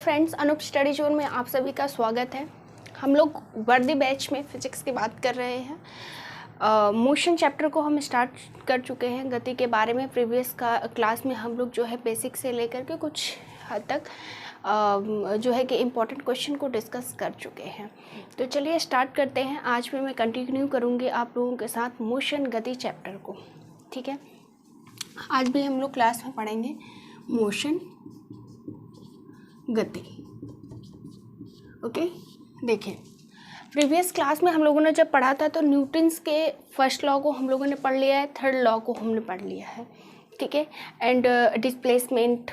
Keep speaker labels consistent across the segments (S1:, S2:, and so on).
S1: Friends, Anoop study zone में आप सभी का स्वागत है। हम लोग वर्दी बैच में फिजिक्स की बात कर रहे हैं। मोशन चैप्टर को हम स्टार्ट कर चुके हैं। गति के बारे में प्रीवियस क्लास में हम लोग जो है बेसिक से लेकर के कुछ हद तक जो है कि इम्पॉर्टेंट क्वेश्चन को डिस्कस कर चुके हैं। तो चलिए स्टार्ट करते हैं। आज भी मैं कंटिन्यू करूँगी आप लोगों के साथ मोशन गति चैप्टर को। ठीक है, आज भी हम लोग क्लास में पढ़ेंगे मोशन गति। ओके, देखें प्रीवियस क्लास में हम लोगों ने जब पढ़ा था तो न्यूटन्स के फर्स्ट लॉ को हम लोगों ने पढ़ लिया है, थर्ड लॉ को हमने पढ़ लिया है। ठीक है, and displacement,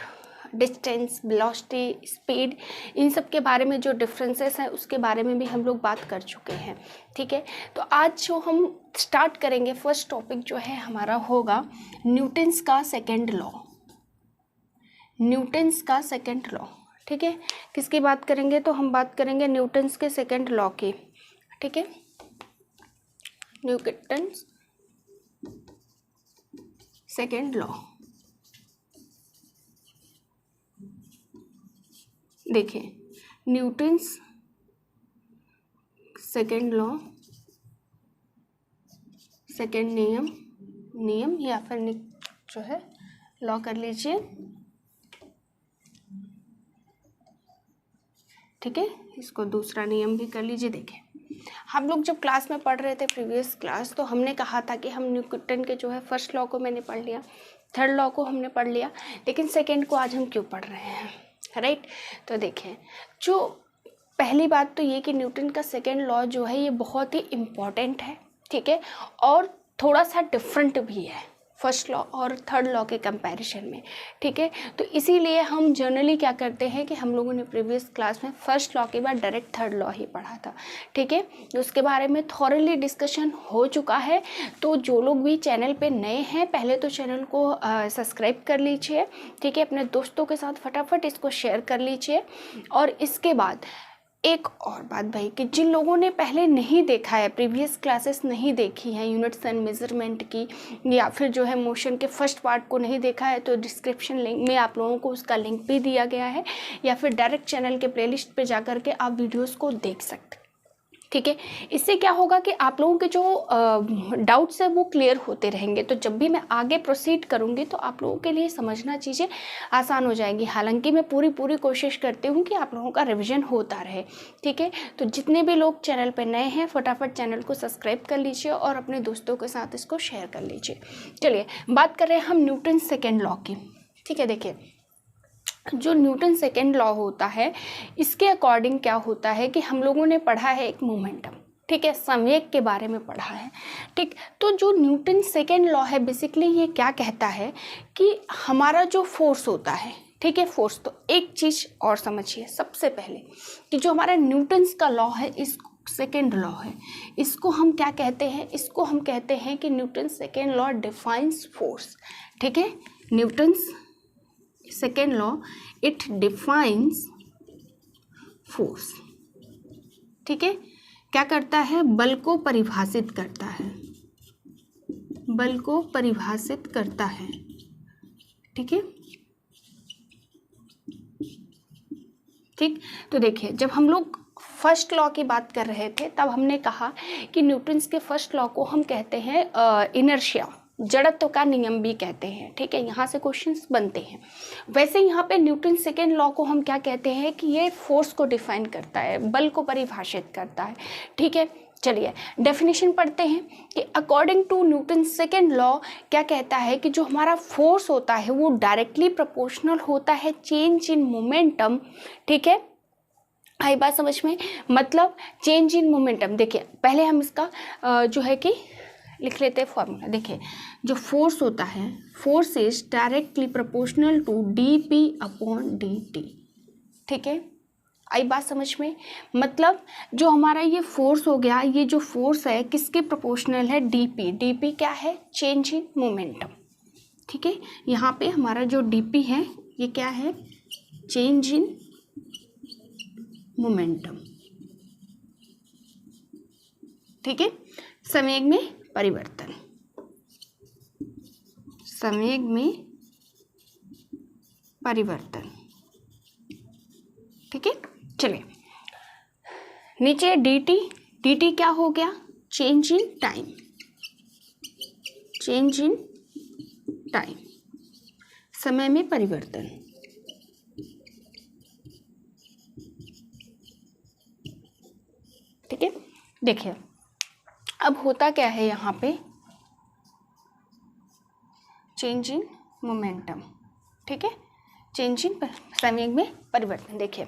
S1: distance, velocity, speed, इन सब के बारे में जो डिफरेंसेस हैं उसके बारे में भी हम लोग बात कर चुके हैं। ठीक है, तो आज जो हम स्टार्ट करेंगे फर्स्ट टॉपिक जो है हमारा होगा न्यूटन्स का सेकेंड लॉ। न्यूटन्स का सेकेंड लॉ, ठीक है, किसकी बात करेंगे? तो हम बात करेंगे न्यूटन्स के सेकेंड लॉ की। ठीक है, न्यूटन्स सेकेंड लॉ। देखिए, न्यूटन्स सेकेंड लॉ, सेकेंड नियम या फिर जो है लॉ कर लीजिए। ठीक है, इसको दूसरा नियम भी कर लीजिए। देखें, हम लोग जब क्लास में पढ़ रहे थे प्रीवियस क्लास, तो हमने कहा था कि हम न्यूटन के जो है फर्स्ट लॉ को मैंने पढ़ लिया, थर्ड लॉ को हमने पढ़ लिया, लेकिन सेकेंड को आज हम क्यों पढ़ रहे हैं, राइट? तो देखें, जो पहली बात तो ये कि न्यूटन का सेकेंड लॉ जो है ये बहुत ही इम्पॉर्टेंट है। ठीक है, और थोड़ा सा डिफरेंट भी है फर्स्ट लॉ और थर्ड लॉ के कंपैरिजन में। ठीक है, तो इसीलिए हम जनरली क्या करते हैं कि हम लोगों ने प्रीवियस क्लास में फर्स्ट लॉ के बाद डायरेक्ट थर्ड लॉ ही पढ़ा था। ठीक है, उसके बारे में थॉरली डिस्कशन हो चुका है। तो जो लोग भी चैनल पे नए हैं, पहले तो चैनल को सब्सक्राइब कर लीजिए। ठीक है, अपने दोस्तों के साथ फटाफट इसको शेयर कर लीजिए। और इसके बाद एक और बात भाई, कि जिन लोगों ने पहले नहीं देखा है, प्रीवियस क्लासेस नहीं देखी हैं यूनिट्स एंड मेजरमेंट की, या फिर जो है मोशन के फर्स्ट पार्ट को नहीं देखा है, तो डिस्क्रिप्शन लिंक में आप लोगों को उसका लिंक भी दिया गया है, या फिर डायरेक्ट चैनल के प्लेलिस्ट पे जा कर के आप वीडियोस को देख सकते हैं। ठीक है, इससे क्या होगा कि आप लोगों के जो डाउट्स है वो क्लियर होते रहेंगे। तो जब भी मैं आगे प्रोसीड करूँगी तो आप लोगों के लिए समझना चीज़ें आसान हो जाएंगी। हालांकि मैं पूरी कोशिश करती हूँ कि आप लोगों का रिवीजन होता रहे। ठीक है, तो जितने भी लोग चैनल पर नए हैं फटाफट चैनल को सब्सक्राइब कर लीजिए और अपने दोस्तों के साथ इसको शेयर कर लीजिए। चलिए बात कर रहे हैं हम न्यूटन सेकेंड लॉ की। ठीक है, देखिए, जो न्यूटन सेकेंड लॉ होता है इसके अकॉर्डिंग क्या होता है कि हम लोगों ने पढ़ा है एक मोमेंटम, ठीक है, संवेग के बारे में पढ़ा है। ठीक, तो जो न्यूटन सेकेंड लॉ है बेसिकली ये क्या कहता है कि हमारा जो फोर्स होता है, ठीक है, फोर्स, तो एक चीज़ और समझिए सबसे पहले कि जो हमारा न्यूटन्स का लॉ है, इस सेकेंड लॉ है, इसको हम क्या कहते हैं? इसको हम कहते हैं कि Newton second law defines force. ठीक है, Newton's second law it defines force. ठीक है, क्या करता है? बल को परिभाषित करता है, बल को परिभाषित करता है। ठीक है, ठीक, तो देखिए, जब हम लोग फर्स्ट लॉ की बात कर रहे थे तब हमने कहा कि न्यूटन्स के फर्स्ट लॉ को हम कहते हैं इनर्शिया, जड़त्व का नियम भी कहते हैं। ठीक है, यहाँ से क्वेश्चंस बनते हैं। वैसे यहाँ पे न्यूटन सेकेंड लॉ को हम क्या कहते हैं कि ये फोर्स को डिफाइन करता है, बल को परिभाषित करता है। ठीक है, चलिए डेफिनेशन पढ़ते हैं कि according to Newton second law क्या कहता है कि जो हमारा फोर्स होता है वो डायरेक्टली प्रोपोर्शनल होता है चेंज इन मोमेंटम। ठीक है, आई बात समझ में? मतलब चेंज इन मोमेंटम। देखिए, पहले हम इसका जो है कि लिख लेते हैं फॉर्मूला। देखिए, जो फोर्स होता है, force is directly proportional to dp upon dt। ठीक है, आई बात समझ में? मतलब जो हमारा ये फोर्स हो गया, ये जो फोर्स है किसके प्रोपोर्शनल है? dp क्या है? Change in momentum. ठीक है, यहाँ पे हमारा जो dp है ये क्या है? Change in momentum. ठीक है, संवेग में परिवर्तन, संवेग में परिवर्तन। ठीक है, चलिए नीचे dt, dt क्या हो गया, change in time, change in time, समय में परिवर्तन। ठीक है, देखिए अब होता क्या है यहाँ पे, चेंज इन मोमेंटम। ठीक है, चेंज इन समय में परिवर्तन। देखिए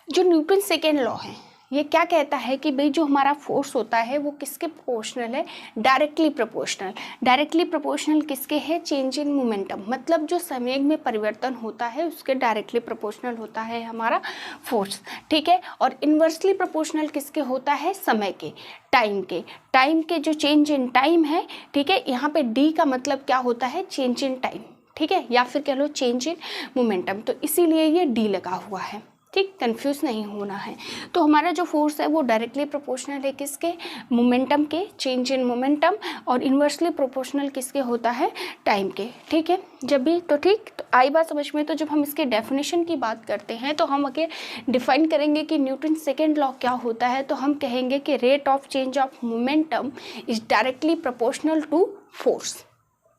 S1: जो न्यूटन सेकेंड लॉ है ये क्या कहता है कि भाई जो हमारा फोर्स होता है वो किसके प्रोपोर्शनल है, डायरेक्टली प्रोपोर्शनल। डायरेक्टली प्रोपोर्शनल किसके है, चेंज इन मोमेंटम, मतलब जो समय में परिवर्तन होता है उसके डायरेक्टली प्रोपोर्शनल होता है हमारा फोर्स। ठीक है, और इन्वर्सली प्रोपोर्शनल किसके होता है, समय के, टाइम के, टाइम के जो चेंज इन टाइम है। ठीक है, यहाँ पे डी का मतलब क्या होता है, चेंज इन टाइम। ठीक है, या फिर कह लो चेंज इन मोमेंटम, तो इसीलिए ये डी लगा हुआ है। ठीक, कंफ्यूज नहीं होना है। तो हमारा जो फोर्स है वो डायरेक्टली प्रोपोर्शनल है किसके, मोमेंटम के, चेंज इन मोमेंटम, और इन्वर्सली प्रोपोर्शनल किसके होता है, टाइम के। ठीक है, जब भी तो ठीक तो आई बात समझ में। तो जब हम इसके डेफिनेशन की बात करते हैं तो हम आगे डिफाइन करेंगे कि न्यूटन सेकेंड लॉ क्या होता है। तो हम कहेंगे कि rate of change of momentum is directly proportional to force.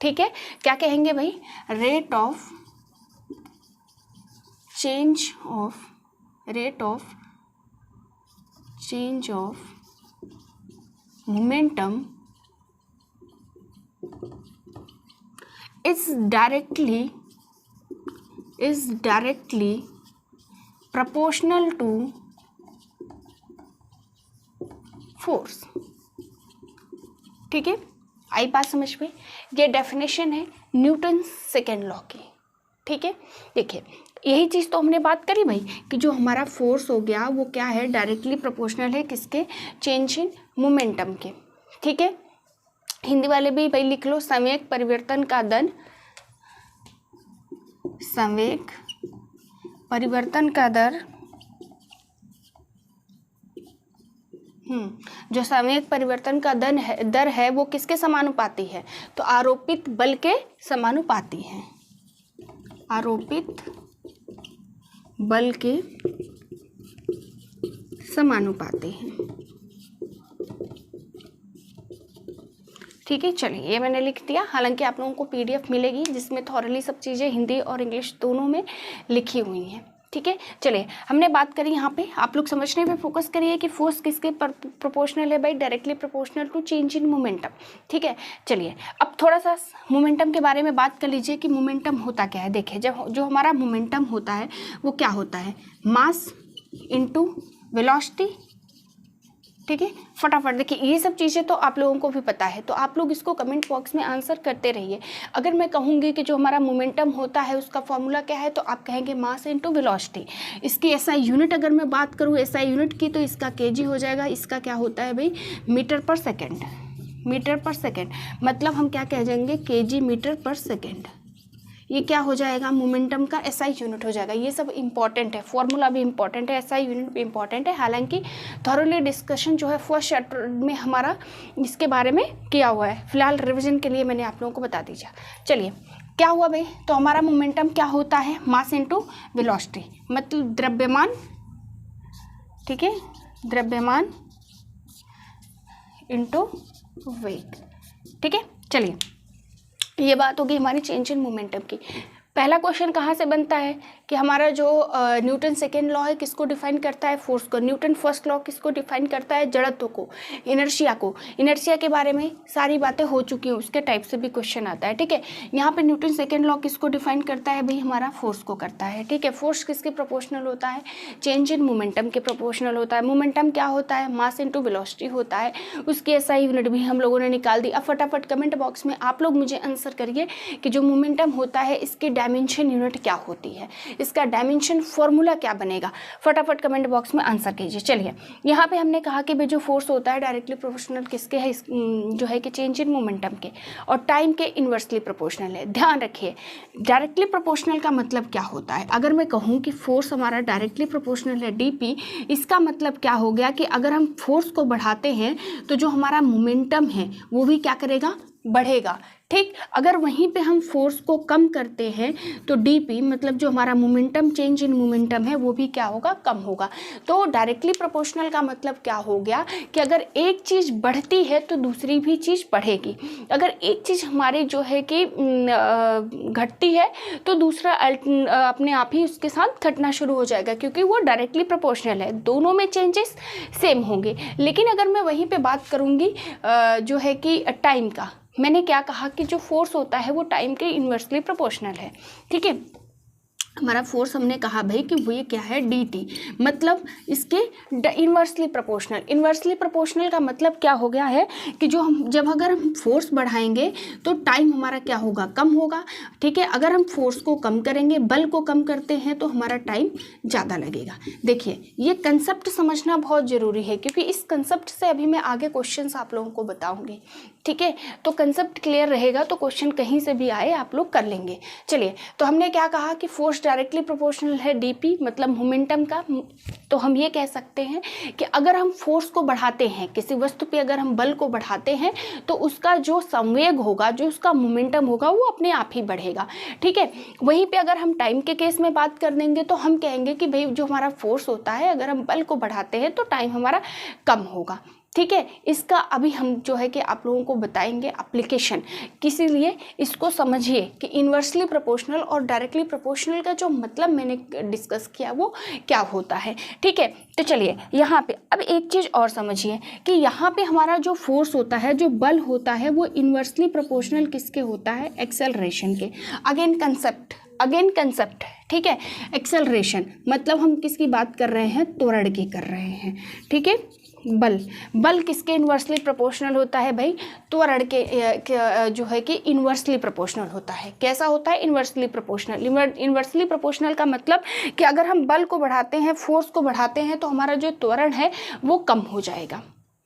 S1: ठीक है, क्या कहेंगे भाई, rate of change of, rate of change of momentum is directly proportional to force। ठीक है, आई बात समझ में। ये डेफिनेशन है न्यूटन सेकेंड लॉ की। ठीक है, देखिए यही चीज़ तो हमने बात करी भाई कि जो हमारा फोर्स हो गया वो क्या है, डायरेक्टली प्रोपोर्शनल है किसके, चेंज इन मोमेंटम के। ठीक है, हिंदी वाले भी भाई लिख लो, संवेग परिवर्तन का दर, संवेग परिवर्तन का दर, जो संवेग परिवर्तन का दर है वो किसके समानुपाती है, तो आरोपित बल के समानुपाती है, आरोपित बल के समानुपाती है। ठीक है, चलिए ये मैंने लिख दिया। हालांकि आप लोगों को पीडीएफ मिलेगी जिसमें थॉरली सब चीज़ें हिंदी और इंग्लिश दोनों में लिखी हुई हैं। ठीक है, चलिए हमने बात करी यहाँ पे, आप लोग समझने पे फोकस करिए कि फोर्स किसके प्रोपोर्शनल है भाई, directly proportional to change in momentum. ठीक है, चलिए अब थोड़ा सा मोमेंटम के बारे में बात कर लीजिए कि मोमेंटम होता क्या है। देखिए जब जो हमारा मोमेंटम होता है वो क्या होता है, मास इनटू वेलोसिटी। ठीक है, फटाफट देखिए ये सब चीज़ें तो आप लोगों को भी पता है, तो आप लोग इसको कमेंट बॉक्स में आंसर करते रहिए। अगर मैं कहूँगी कि जो हमारा मोमेंटम होता है उसका फॉर्मूला क्या है, तो आप कहेंगे मास इनटू वेलोसिटी। इसकी एसआई यूनिट अगर मैं बात करूँ एसआई यूनिट की, तो इसका केजी हो जाएगा, इसका क्या होता है भाई, मीटर पर सेकेंड, मीटर पर सेकेंड, मतलब हम क्या कह जाएंगे, केजी मीटर पर सेकेंड। ये क्या हो जाएगा, मोमेंटम का एसआई यूनिट हो जाएगा। ये सब इंपॉर्टेंट है, फॉर्मूला भी इंपॉर्टेंट है, एसआई यूनिट भी इंपॉर्टेंट है। हालांकि थॉरली डिस्कशन जो है फर्स्ट चैप्टर में हमारा इसके बारे में किया हुआ है, फिलहाल रिवीजन के लिए मैंने आप लोगों को बता दीजिए। चलिए क्या हुआ भाई, तो हमारा मोमेंटम क्या होता है, मास इनटू वेलोसिटी, मतलब द्रव्यमान। ठीक है, द्रव्यमान इनटू वेग। ठीक है, चलिए ये बात होगी हमारी चेंज इन मोमेंटम की। पहला क्वेश्चन कहाँ से बनता है कि हमारा जो न्यूटन सेकेंड लॉ है किसको डिफाइन करता है, फोर्स को। न्यूटन फर्स्ट लॉ किसको डिफाइन करता है, जड़त्व को, इनर्शिया को। इनर्शिया के बारे में सारी बातें हो चुकी हैं, उसके टाइप से भी क्वेश्चन आता है। ठीक है, यहाँ पे न्यूटन सेकेंड लॉ किसको डिफाइन करता है भाई, हमारा फोर्स को करता है। ठीक है, फोर्स किसके प्रोपोर्शनल होता है, चेंज इन मोमेंटम के प्रोपोर्शनल होता है। मोमेंटम क्या होता है, मास इनटू वेलोसिटी होता है। उसकी एसआई यूनिट भी हम लोगों ने निकाल दी। अब फटाफट कमेंट बॉक्स में आप लोग मुझे आंसर करिए कि जो मोमेंटम होता है इसकी डायमेंशन यूनिट क्या होती है, इसका डायमेंशन फॉर्मूला क्या बनेगा। फटाफट कमेंट बॉक्स में आंसर कीजिए। चलिए यहाँ पे हमने कहा कि भाई जो फोर्स होता है डायरेक्टली प्रोपोर्शनल किसके है, जो है कि चेंज इन मोमेंटम के, और टाइम के इन्वर्सली प्रोपोर्शनल है। ध्यान रखिए डायरेक्टली प्रोपोर्शनल का मतलब क्या होता है। अगर मैं कहूँ कि फोर्स हमारा डायरेक्टली प्रोपोर्शनल है डीपी, इसका मतलब क्या हो गया कि अगर हम फोर्स को बढ़ाते हैं तो जो हमारा मोमेंटम है वो भी क्या करेगा, बढ़ेगा। ठीक। अगर वहीं पे हम फोर्स को कम करते हैं तो dp मतलब जो हमारा मोमेंटम, चेंज इन मोमेंटम है, वो भी क्या होगा, कम होगा। तो डायरेक्टली प्रोपोर्शनल का मतलब क्या हो गया कि अगर एक चीज़ बढ़ती है तो दूसरी भी चीज़ बढ़ेगी। अगर एक चीज़ हमारी जो है कि घटती है तो दूसरा अपने आप ही उसके साथ घटना शुरू हो जाएगा, क्योंकि वो डायरेक्टली प्रोपोर्शनल है, दोनों में चेंजेस सेम होंगे। लेकिन अगर मैं वहीं पे बात करूँगी जो है कि टाइम का, मैंने क्या कहा कि जो फोर्स होता है वो टाइम के इन्वर्सली प्रोपोर्शनल है। ठीक है, हमारा फोर्स हमने कहा भाई कि वो ये क्या है, dt, मतलब इसके इन्वर्सली प्रोपोर्शनल। इन्वर्सली प्रोपोर्शनल का मतलब क्या हो गया है कि जो हम अगर हम फोर्स बढ़ाएंगे तो टाइम हमारा क्या होगा, कम होगा। ठीक है, अगर हम फोर्स को कम करेंगे, बल को कम करते हैं, तो हमारा टाइम ज़्यादा लगेगा। देखिए, ये कंसेप्ट समझना बहुत ज़रूरी है, क्योंकि इस कंसेप्ट से अभी मैं आगे क्वेश्चंस आप लोगों को बताऊंगी। ठीक है, तो कंसेप्ट क्लियर रहेगा तो क्वेश्चन कहीं से भी आए आप लोग कर लेंगे। चलिए, तो हमने क्या कहा कि फोर्स डायरेक्टली प्रोपोर्शनल है dp मतलब मोमेंटम का। तो हम ये कह सकते हैं कि अगर हम फोर्स को बढ़ाते हैं, किसी वस्तु पे अगर हम बल को बढ़ाते हैं, तो उसका जो संवेग होगा, जो उसका मोमेंटम होगा, वो अपने आप ही बढ़ेगा। ठीक है, वहीं पे अगर हम टाइम के केस में बात कर देंगे तो हम कहेंगे कि भाई जो हमारा फोर्स होता है, अगर हम बल को बढ़ाते हैं तो टाइम हमारा कम होगा। ठीक है, इसका अभी हम जो है कि आप लोगों को बताएंगे एप्लीकेशन, इसीलिए इसको समझिए कि इन्वर्सली प्रोपोर्शनल और डायरेक्टली प्रोपोर्शनल का जो मतलब मैंने डिस्कस किया वो क्या होता है। ठीक है, तो चलिए यहाँ पे अब एक चीज़ और समझिए कि यहाँ पे हमारा जो फोर्स होता है, जो बल होता है, वो इन्वर्सली प्रोपोर्शनल किसके होता है, एक्सेलरेशन के। अगेन कंसेप्ट, ठीक है, एक्सेलरेशन मतलब हम किसकी बात कर रहे हैं, त्वरण की कर रहे हैं। ठीक है, बल किसके इन्वर्सली प्रोपोर्शनल होता है भाई, त्वरण के जो है कि इन्वर्सली प्रोपोर्शनल होता है। कैसा होता है, इन्वर्सली प्रोपोर्शनल। इन्वर्सली प्रोपोर्शनल का मतलब कि अगर हम बल को बढ़ाते हैं, फोर्स को बढ़ाते हैं, तो हमारा जो त्वरण है वो कम हो जाएगा।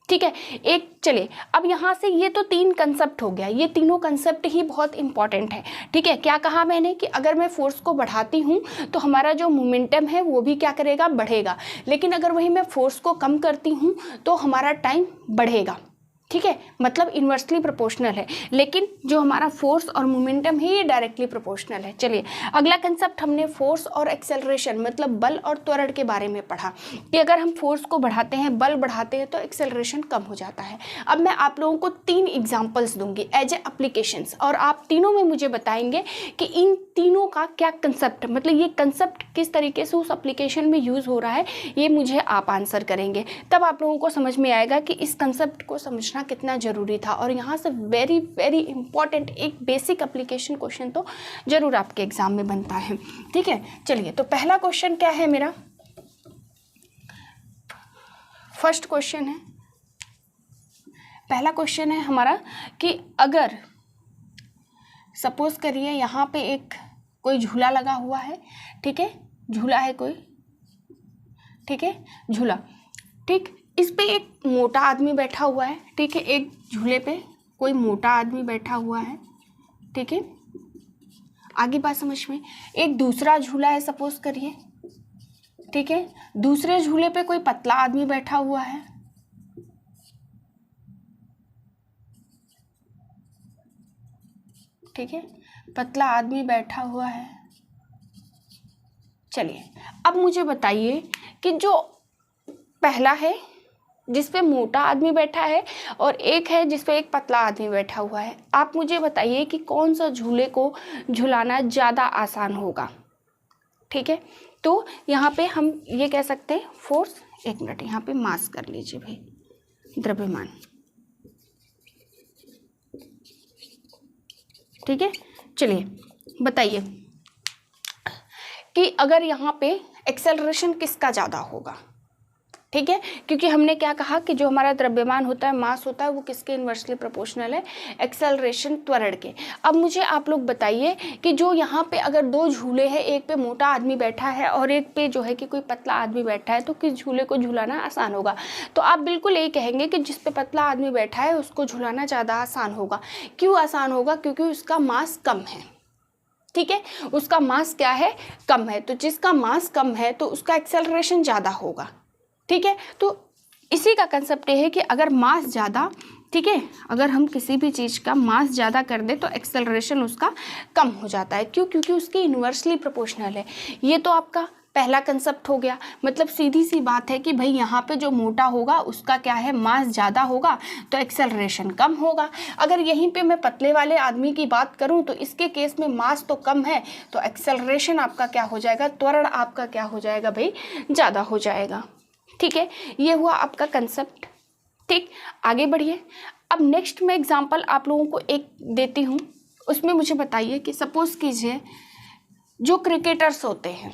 S1: ठीक है, एक चलिए अब यहाँ से ये तो 3 कंसेप्ट हो गया, ये तीनों कंसेप्ट ही बहुत इंपॉर्टेंट है। ठीक है, क्या कहा मैंने कि अगर मैं फोर्स को बढ़ाती हूँ तो हमारा जो मोमेंटम है वो भी क्या करेगा, बढ़ेगा। लेकिन अगर वही मैं फोर्स को कम करती हूँ तो हमारा टाइम बढ़ेगा। ठीक है, मतलब इन्वर्सली प्रोपोर्शनल है, लेकिन जो हमारा फोर्स और मोमेंटम है ये डायरेक्टली प्रोपोर्शनल है। चलिए, अगला कंसेप्ट हमने फोर्स और एक्सेलरेशन मतलब बल और त्वरण के बारे में पढ़ा कि अगर हम फोर्स को बढ़ाते हैं, बल बढ़ाते हैं, तो एक्सेलरेशन कम हो जाता है। अब मैं आप लोगों को 3 एग्जाम्पल्स दूंगी एज ए एप्लीकेशंस, और आप तीनों में मुझे बताएंगे कि इन तीनों का क्या कंसेप्ट, मतलब ये कंसेप्ट किस तरीके से उस एप्लीकेशन में यूज़ हो रहा है, ये मुझे आप आंसर करेंगे। तब आप लोगों को समझ में आएगा कि इस कंसेप्ट को समझना कितना ज़रूरी था। और यहाँ से वेरी वेरी इंपॉर्टेंट एक बेसिक एप्लीकेशन क्वेश्चन तो ज़रूर आपके एग्जाम में बनता है। ठीक है, चलिए, तो पहला क्वेश्चन क्या है मेरा, फर्स्ट क्वेश्चन है, पहला क्वेश्चन है हमारा कि अगर सपोज करिए यहाँ पे एक कोई झूला लगा हुआ है। ठीक है, झूला है कोई, ठीक है, झूला, ठीक, इस पे एक मोटा आदमी बैठा हुआ है। ठीक है, एक झूले पे कोई मोटा आदमी बैठा हुआ है। ठीक है, आगे बात समझ में। एक दूसरा झूला है सपोज करिए। ठीक है, दूसरे झूले पे कोई पतला आदमी बैठा हुआ है। ठीक है, पतला आदमी बैठा हुआ है। चलिए, अब मुझे बताइए कि जो पहला है जिस पे मोटा आदमी बैठा है और एक है जिस पे एक पतला आदमी बैठा हुआ है, आप मुझे बताइए कि कौन सा झूले को झुलाना ज़्यादा आसान होगा। ठीक है, तो यहाँ पे हम ये कह सकते हैं फोर्स, एक मिनट यहाँ पे मास कर लीजिए भाई, द्रव्यमान। ठीक है, चलिए बताइए कि अगर यहाँ पे एक्सेलरेशन किसका ज़्यादा होगा। ठीक है, क्योंकि हमने क्या कहा कि जो हमारा द्रव्यमान होता है, मास होता है, वो किसके इन्वर्सली प्रोपोर्शनल है, एक्सेलरेशन त्वरण के। अब मुझे आप लोग बताइए कि जो यहाँ पे अगर 2 झूले हैं, एक पे मोटा आदमी बैठा है और एक पे जो है कि कोई पतला आदमी बैठा है, तो किस झूले को झुलाना आसान होगा। तो आप बिल्कुल यही कहेंगे कि जिस पे पतला आदमी बैठा है उसको झुलाना ज़्यादा आसान होगा। क्यों आसान होगा, क्योंकि उसका मास कम है। ठीक है, उसका मास क्या है, कम है, तो जिसका मास कम है तो उसका एक्सेलरेशन ज़्यादा होगा। ठीक है, तो इसी का कंसेप्ट ये है कि अगर मास ज़्यादा ठीक है। अगर हम किसी भी चीज़ का मास ज़्यादा कर दें तो एक्सेलरेशन उसका कम हो जाता है। क्यों? क्योंकि उसकी इन्वर्सली प्रोपोर्शनल है। ये तो आपका पहला कंसेप्ट हो गया। मतलब सीधी सी बात है कि भाई यहाँ पे जो मोटा होगा उसका क्या है, मास ज़्यादा होगा तो एक्सेलरेशन कम होगा। अगर यहीं पे मैं पतले वाले आदमी की बात करूँ तो इसके केस में मास तो कम है तो एक्सेलरेशन आपका क्या हो जाएगा, त्वरण आपका क्या हो जाएगा भाई, ज़्यादा हो जाएगा। ठीक है, ये हुआ आपका कंसेप्ट। ठीक, आगे बढ़िए। अब नेक्स्ट मैं एग्जांपल आप लोगों को एक देती हूँ, उसमें मुझे बताइए कि सपोज कीजिए जो क्रिकेटर्स होते हैं,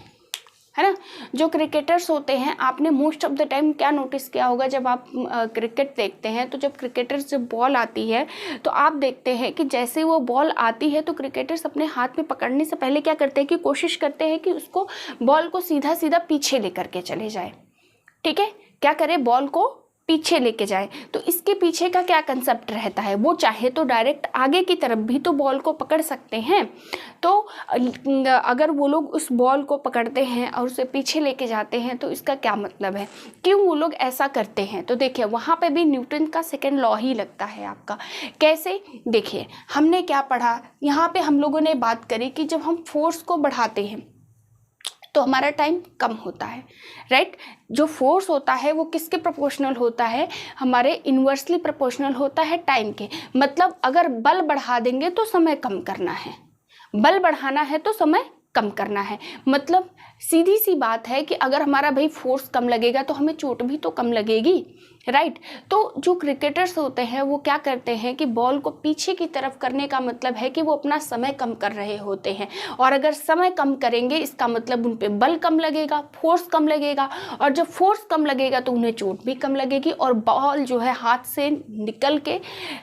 S1: है ना, जो क्रिकेटर्स होते हैं, आपने मोस्ट ऑफ द टाइम क्या नोटिस किया होगा, जब आप क्रिकेट देखते हैं तो जब क्रिकेटर्स जब बॉल आती है तो आप देखते हैं कि जैसे वो बॉल आती है तो क्रिकेटर्स अपने हाथ में पकड़ने से पहले क्या करते हैं कि कोशिश करते हैं कि उसको बॉल को सीधा सीधा पीछे लेकर के चले जाए। ठीक है, क्या करे, बॉल को पीछे लेके जाए। तो इसके पीछे का क्या कंसेप्ट रहता है, वो चाहे तो डायरेक्ट आगे की तरफ भी तो बॉल को पकड़ सकते हैं। तो अगर वो लोग उस बॉल को पकड़ते हैं और उसे पीछे लेके जाते हैं तो इसका क्या मतलब है, क्यों वो लोग ऐसा करते हैं। तो देखिए वहाँ पे भी न्यूटन का सेकेंड लॉ ही लगता है आपका। कैसे, देखिए हमने क्या पढ़ा, यहाँ पे हम लोगों ने बात करी कि जब हम फोर्स को बढ़ाते हैं तो हमारा टाइम कम होता है, राइट। जो फोर्स होता है वो किसके प्रोपोर्शनल होता है, हमारे इन्वर्सली प्रोपोर्शनल होता है टाइम के। मतलब अगर बल बढ़ा देंगे तो समय कम करना है, बल बढ़ाना है तो समय कम करना है। मतलब सीधी सी बात है कि अगर हमारा भाई फोर्स कम लगेगा तो हमें चोट भी तो कम लगेगी, राइट। तो जो क्रिकेटर्स होते हैं वो क्या करते हैं कि बॉल को पीछे की तरफ करने का मतलब है कि वो अपना समय कम कर रहे होते हैं। और अगर समय कम करेंगे इसका मतलब उन पे बल कम लगेगा, फोर्स कम लगेगा, और जब फोर्स कम लगेगा तो उन्हें चोट भी कम लगेगी और बॉल जो है हाथ से निकल के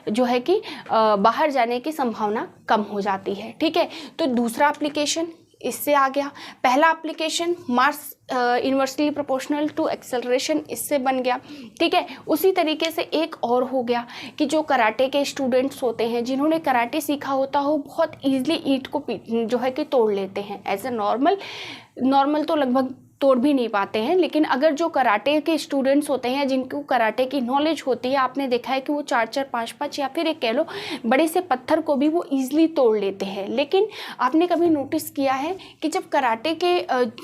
S1: जो है कि बाहर जाने की संभावना कम हो जाती है। ठीक है, तो दूसरा एप्लीकेशन इससे आ गया। पहला application mass inversely proportional to acceleration, इससे बन गया। ठीक है, उसी तरीके से एक और हो गया कि जो कराटे के स्टूडेंट्स होते हैं, जिन्होंने कराटे सीखा होता हो, बहुत ईजिली ईंट को जो है कि तोड़ लेते हैं। एज ए नॉर्मल तो लगभग तोड़ भी नहीं पाते हैं, लेकिन अगर जो कराटे के स्टूडेंट्स होते हैं जिनको कराटे की नॉलेज होती है, आपने देखा है कि वो 4-4, 5-5 या फिर एक कह लो बड़े से पत्थर को भी वो ईजिली तोड़ लेते हैं। लेकिन आपने कभी नोटिस किया है कि जब कराटे के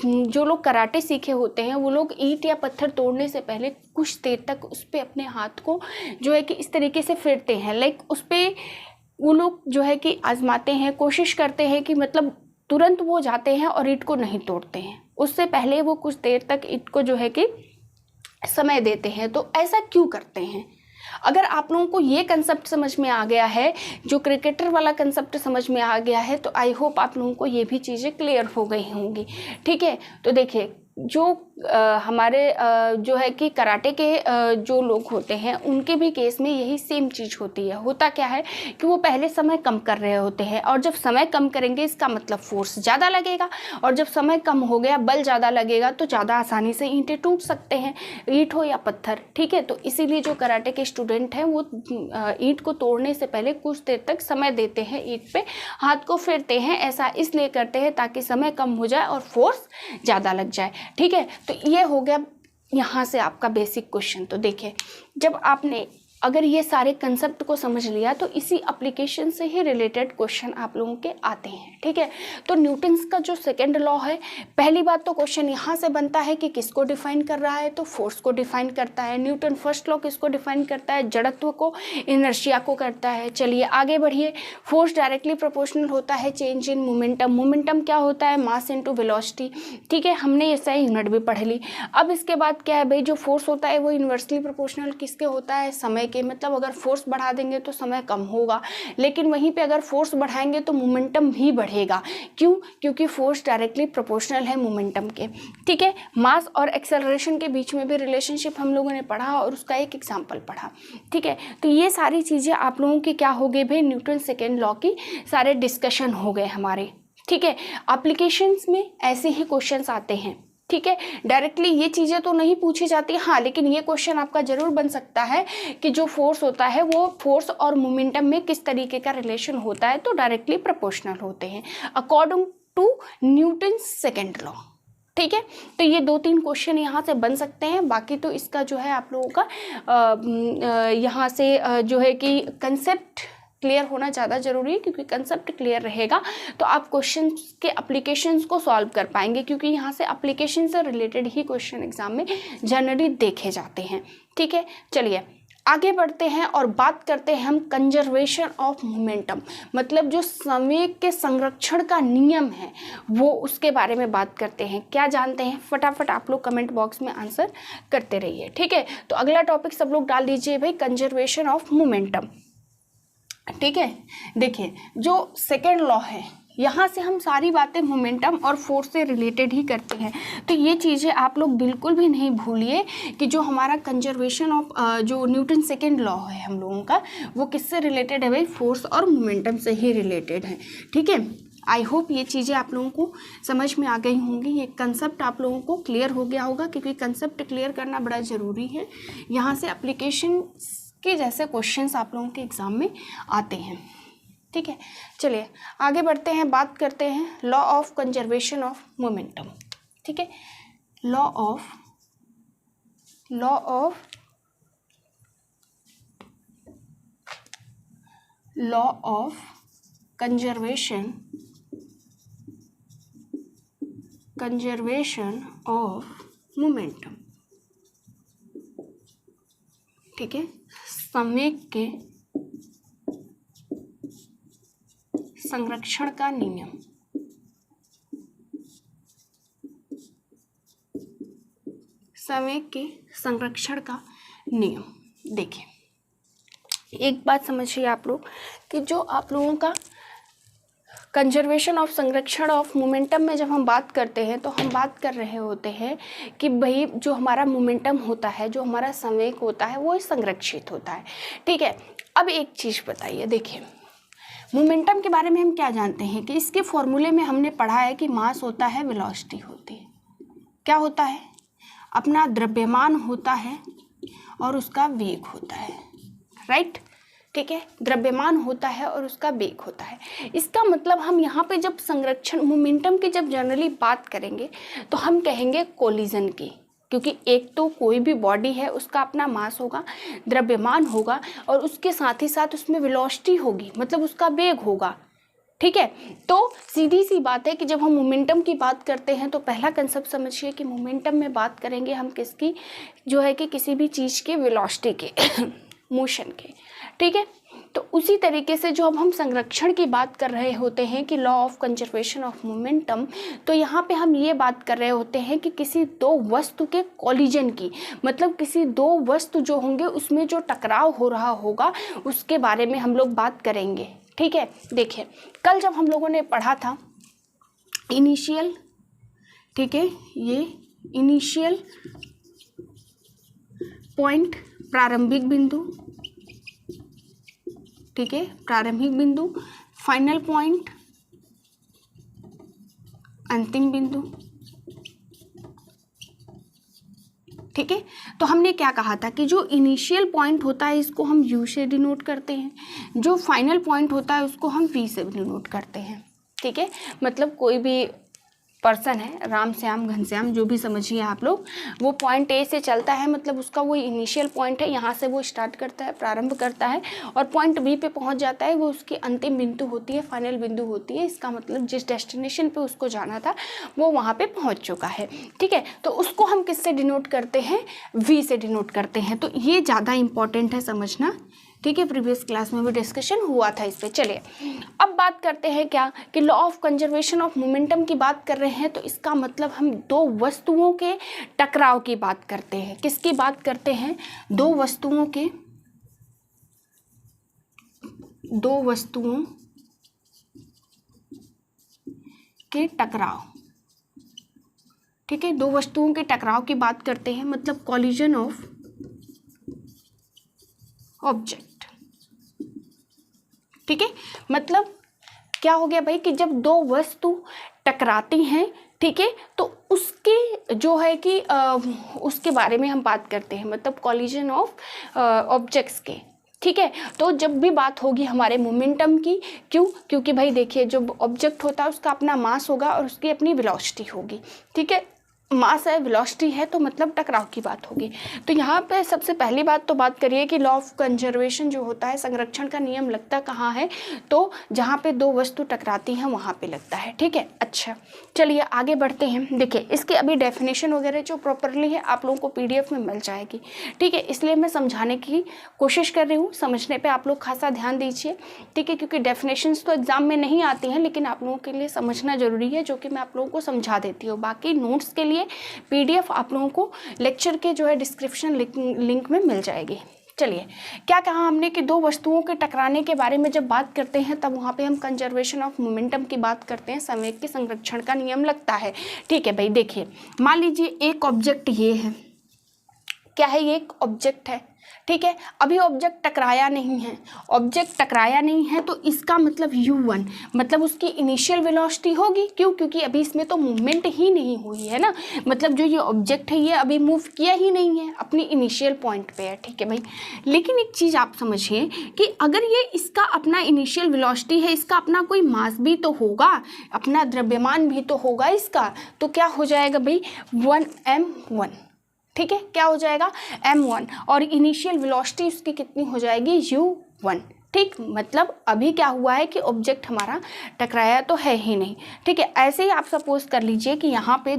S1: जो लोग कराटे सीखे होते हैं वो लोग ईंट या पत्थर तोड़ने से पहले कुछ देर तक उस पर अपने हाथ को जो है कि इस तरीके से फेरते हैं, लाइक उस पर वो लोग जो है कि आजमाते हैं, कोशिश करते हैं कि मतलब तुरंत वो जाते हैं और ईंट को नहीं तोड़ते हैं, उससे पहले वो कुछ देर तक ईंट को जो है कि समय देते हैं। तो ऐसा क्यों करते हैं? अगर आप लोगों को ये कंसेप्ट समझ में आ गया है, जो क्रिकेटर वाला कंसेप्ट समझ में आ गया है, तो आई होप आप लोगों को ये भी चीज़ें क्लियर हो गई होंगी। ठीक है, तो देखिए जो हमारे जो है कि कराटे के जो लोग होते हैं उनके भी केस में यही सेम चीज़ होती है। होता क्या है कि वो पहले समय कम कर रहे होते हैं, और जब समय कम करेंगे इसका मतलब फोर्स ज़्यादा लगेगा, और जब समय कम हो गया, बल ज़्यादा लगेगा, तो ज़्यादा आसानी से ईंटें टूट सकते हैं, ईंट हो या पत्थर। ठीक है, तो इसीलिए जो कराटे के स्टूडेंट हैं वो ईंट को तोड़ने से पहले कुछ देर तक समय देते हैं, ईंट पे हाथ को फेरते हैं। ऐसा इसलिए करते हैं ताकि समय कम हो जाए और फोर्स ज़्यादा लग जाए। ठीक है, तो ये हो गया यहाँ से आपका बेसिक क्वेश्चन। तो देखिए जब आपने अगर ये सारे कंसेप्ट को समझ लिया तो इसी एप्लीकेशन से ही रिलेटेड क्वेश्चन आप लोगों के आते हैं। ठीक है, तो न्यूटन्स का जो सेकंड लॉ है, पहली बात तो क्वेश्चन यहाँ से बनता है कि किसको डिफाइन कर रहा है, तो फोर्स को डिफाइन करता है। न्यूटन फर्स्ट लॉ किसको डिफाइन करता है, जड़त्व को, इनर्शिया को करता है। चलिए आगे बढ़िए। फोर्स डायरेक्टली प्रोपोर्शनल होता है चेंज इन मोमेंटम। मोमेंटम क्या होता है, मास इनटू वेलोसिटी। ठीक है, हमने ये सही यूनिट भी पढ़ ली। अब इसके बाद क्या है भाई, जो फोर्स होता है वो इन्वर्सली प्रोपोर्शनल किसके होता है, समय के। मतलब अगर फोर्स बढ़ा देंगे तो समय कम होगा, लेकिन वहीं पे अगर फोर्स बढ़ाएंगे तो मोमेंटम भी बढ़ेगा। क्यों? क्योंकि फोर्स डायरेक्टली प्रोपोर्शनल है मोमेंटम के। ठीक है, मास और एक्सेलरेशन के बीच में भी रिलेशनशिप हम लोगों ने पढ़ा और उसका एक एग्जांपल पढ़ा। ठीक है, तो ये सारी चीज़ें आप लोगों की क्या हो गई भाई, न्यूटन सेकेंड लॉ की सारे डिस्कशन हो गए हमारे। ठीक है, एप्लीकेशंस में ऐसे ही क्वेश्चंस आते हैं। ठीक है, डायरेक्टली ये चीज़ें तो नहीं पूछी जाती, हाँ, लेकिन ये क्वेश्चन आपका जरूर बन सकता है कि जो फोर्स होता है वो फोर्स और मोमेंटम में किस तरीके का रिलेशन होता है, तो डायरेक्टली प्रोपोर्शनल होते हैं according to Newton second law. ठीक है। तो ये 2-3 क्वेश्चन यहाँ से बन सकते हैं। बाकी तो इसका जो है आप लोगों का यहाँ से जो है कि कंसेप्ट क्लियर होना ज़्यादा ज़रूरी है, क्योंकि कंसेप्ट क्लियर रहेगा तो आप क्वेश्चन के एप्लीकेशंस को सॉल्व कर पाएंगे, क्योंकि यहाँ से एप्लीकेशन से रिलेटेड ही क्वेश्चन एग्जाम में जनरली देखे जाते हैं। ठीक है, चलिए आगे बढ़ते हैं और बात करते हैं हम कंजर्वेशन ऑफ मोमेंटम, मतलब जो संवेग के संरक्षण का नियम है वो उसके बारे में बात करते हैं। क्या जानते हैं, फटाफट आप लोग कमेंट बॉक्स में आंसर करते रहिए। ठीक है, तो अगला टॉपिक सब लोग डाल दीजिए भाई, कंजर्वेशन ऑफ मोमेंटम। ठीक है, देखिए जो सेकेंड लॉ है, यहाँ से हम सारी बातें मोमेंटम और फोर्स से रिलेटेड ही करते हैं। तो ये चीज़ें आप लोग बिल्कुल भी नहीं भूलिए कि जो हमारा कंजर्वेशन ऑफ जो न्यूटन सेकेंड लॉ है हम लोगों का, वो किससे रिलेटेड है भाई, फोर्स और मोमेंटम से ही रिलेटेड है। ठीक है, आई होप ये चीज़ें आप लोगों को समझ में आ गई होंगी, ये कंसेप्ट आप लोगों को क्लियर हो गया होगा, क्योंकि कंसेप्ट क्लियर करना बड़ा ज़रूरी है। यहाँ से एप्लीकेशन के जैसे क्वेश्चंस आप लोगों के एग्ज़ाम में आते हैं। ठीक है, चलिए आगे बढ़ते हैं, बात करते हैं law of conservation of momentum. ठीक है, law of conservation of momentum. ठीक है, संवेग के संरक्षण का नियम। संवेग के संरक्षण का नियम। देखिए एक बात समझिए आप लोग कि जो आप लोगों का कंजर्वेशन ऑफ संरक्षण ऑफ मोमेंटम में जब हम बात करते हैं तो हम बात कर रहे होते हैं कि भाई जो हमारा मोमेंटम होता है, जो हमारा संवेग होता है, वो संरक्षित होता है। ठीक है, अब एक चीज़ बताइए, देखिए मोमेंटम के बारे में हम क्या जानते हैं कि इसके फॉर्मूले में हमने पढ़ा है कि मास होता है, वेलोसिटी होती है, क्या होता है, अपना द्रव्यमान होता है और उसका वेग होता है, राइट। ठीक है, द्रव्यमान होता है और उसका वेग होता है। इसका मतलब हम यहाँ पे जब संरक्षण मोमेंटम की जब जनरली बात करेंगे तो हम कहेंगे कोलिजन की, क्योंकि एक तो कोई भी बॉडी है उसका अपना मास होगा, द्रव्यमान होगा और उसके साथ ही साथ उसमें वेलोसिटी होगी, मतलब उसका वेग होगा। ठीक है, तो सीधी सी बात है कि जब हम मोमेंटम की बात करते हैं तो पहला कंसेप्ट समझिए कि मोमेंटम में बात करेंगे हम किसकी, जो है कि किसी भी चीज़ के वेलोसिटी के मोशन के। ठीक है, तो उसी तरीके से जो अब हम संरक्षण की बात कर रहे होते हैं कि law of conservation of momentum, तो यहाँ पे हम ये बात कर रहे होते हैं कि किसी दो वस्तु के कॉलिजन की, मतलब किसी दो वस्तु जो होंगे उसमें जो टकराव हो रहा होगा उसके बारे में हम लोग बात करेंगे। ठीक है, देखिए कल जब हम लोगों ने पढ़ा था इनिशियल, ठीक है, ये इनिशियल पॉइंट, प्रारंभिक बिंदु, ठीक है, प्रारंभिक बिंदु, फाइनल पॉइंट, अंतिम बिंदु। ठीक है, तो हमने क्या कहा था कि जो इनिशियल पॉइंट होता है इसको हम यू से डिनोट करते हैं, जो फाइनल पॉइंट होता है उसको हम वी से डिनोट करते हैं। ठीक है, मतलब कोई भी पर्सन है, राम श्याम घनश्याम जो भी समझिए आप लोग, वो पॉइंट ए से चलता है, मतलब उसका वो इनिशियल पॉइंट है, यहाँ से वो स्टार्ट करता है, प्रारंभ करता है और पॉइंट बी पे पहुँच जाता है, वो उसकी अंतिम बिंदु होती है, फाइनल बिंदु होती है। इसका मतलब जिस डेस्टिनेशन पे उसको जाना था वो वहाँ पे पहुँच चुका है। ठीक है, तो उसको हम किससे डिनोट करते हैं, वी से डिनोट करते हैं। तो ये ज़्यादा इंपॉर्टेंट है समझना। ठीक है, प्रीवियस क्लास में भी डिस्कशन हुआ था इस पे। चलिए अब बात करते हैं क्या कि law of conservation of momentum की बात कर रहे हैं, तो इसका मतलब हम दो वस्तुओं के टकराव की बात करते हैं। किसकी बात करते हैं, दो वस्तुओं के टकराव। ठीक है, दो वस्तुओं के टकराव की बात करते हैं, मतलब कॉलिजन ऑफ ऑब्जेक्ट। ठीक है, मतलब क्या हो गया भाई कि जब दो वस्तु टकराती हैं, ठीक है, तो उसके जो है कि उसके बारे में हम बात करते हैं, मतलब कॉलिजन ऑफ ऑब्जेक्ट्स के। ठीक है, तो जब भी बात होगी हमारे मोमेंटम की, क्यों, क्योंकि भाई देखिए जो ऑब्जेक्ट होता है उसका अपना मास होगा और उसकी अपनी वेलोसिटी होगी। ठीक है, मास है, वेलोसिटी है, तो मतलब टकराव की बात होगी। तो यहाँ पे सबसे पहली बात तो बात करिए कि लॉ ऑफ कंजर्वेशन जो होता है, संरक्षण का नियम लगता कहाँ है, तो जहाँ पे दो वस्तु टकराती हैं वहाँ पे लगता है, ठीक है। अच्छा चलिए आगे बढ़ते हैं। देखिए इसकी अभी डेफिनेशन वगैरह जो प्रॉपरली है आप लोगों को PDF में मिल जाएगी, ठीक है। इसलिए मैं समझाने की कोशिश कर रही हूँ, समझने पर आप लोग खासा ध्यान दीजिए, ठीक है, क्योंकि डेफिनेशंस तो एग्जाम में नहीं आती हैं, लेकिन आप लोगों के लिए समझना जरूरी है, जो कि मैं आप लोगों को समझा देती हूँ। बाकी नोट्स के लिए PDF आप लोगों को लेक्चर के जो है डिस्क्रिप्शन लिंक में मिल जाएगी। चलिए क्या कहा हमने कि दो वस्तुओं के टकराने के बारे में जब बात करते हैं तब वहाँ पे हम कंजर्वेशन ऑफ मोमेंटम की बात करते हैं, संवेग के संरक्षण का नियम लगता है, ठीक है भाई। देखिए मान लीजिए एक ऑब्जेक्ट ये है, क्या है, ये एक ऑब्जेक्ट है, ठीक है। अभी ऑब्जेक्ट टकराया नहीं है, ऑब्जेक्ट टकराया नहीं है, तो इसका मतलब u1 मतलब उसकी इनिशियल वेलोसिटी होगी। क्यों? क्योंकि अभी इसमें तो मूवमेंट ही नहीं हुई है ना, मतलब जो ये ऑब्जेक्ट है ये अभी मूव किया ही नहीं है, अपनी इनिशियल पॉइंट पे है, ठीक है भाई। लेकिन एक चीज़ आप समझिए कि अगर ये इसका अपना इनिशियल वेलोसिटी है, इसका अपना कोई मास भी तो होगा, अपना द्रव्यमान भी तो होगा इसका, तो क्या हो जाएगा भाई 1m1, ठीक है, क्या हो जाएगा m1, और इनिशियल वेलोसिटी उसकी कितनी हो जाएगी u1, ठीक। मतलब अभी क्या हुआ है कि ऑब्जेक्ट हमारा टकराया तो है ही नहीं, ठीक है। ऐसे ही आप सपोज कर लीजिए कि यहाँ पे